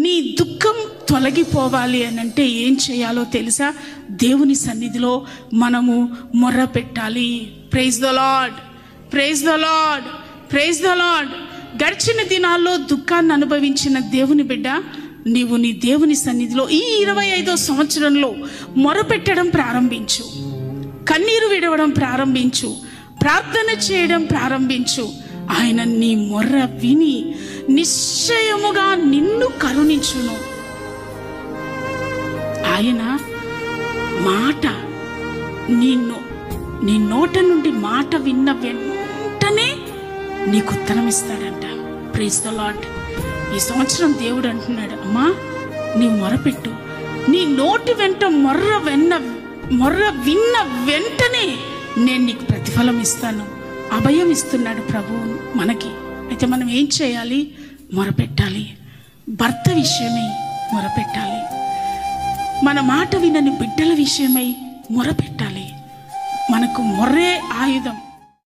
నీ దుఃఖం తొలగిపోవాలి అని అంటే ఏం చేయాలో తెలుసా? దేవుని సన్నిధిలో మనము మొర్ర పెట్టాలి. Praise the lord, praise the lord, praise the lord. గడిచిన దినాల్లో దుఃఖాన్ని అనుభవించిన దేవుని బిడ్డ, నీవు నీ దేవుని సన్నిధిలో ఈ 25వ సంవత్సరంలో మొరపెట్టడం ప్రారంభించు, కన్నీరు విడవడం ప్రారంభించు, ప్రార్థన చేయడం ప్రారంభించు. ఆయన నీ మొర్ర విని నిశ్చయముగా నిన్ను కరుణించును. ఆయన మాట నీ నోట నుండి మాట విన్న వెంటనే నీకు ఉత్తరం ఇస్తాడంట. Praise the lord. ఈ సంవత్సరం దేవుడు అంటున్నాడు, అమ్మా నీవు మొరపెట్టు, నీ నోటి వెంట మొర్ర విన్న వెంటనే నేను నీకు ప్రతిఫలం ఇస్తాను. అభయం ఇస్తున్నాడు ప్రభువు మనకి. అయితే మనం ఏం చేయాలి? మొరపెట్టాలి. భర్త విషయమై మొరపెట్టాలి, మన మాట వినని బిడ్డల విషయమై మొరపెట్టాలి. మనకు మొర్రే ఆయుధం.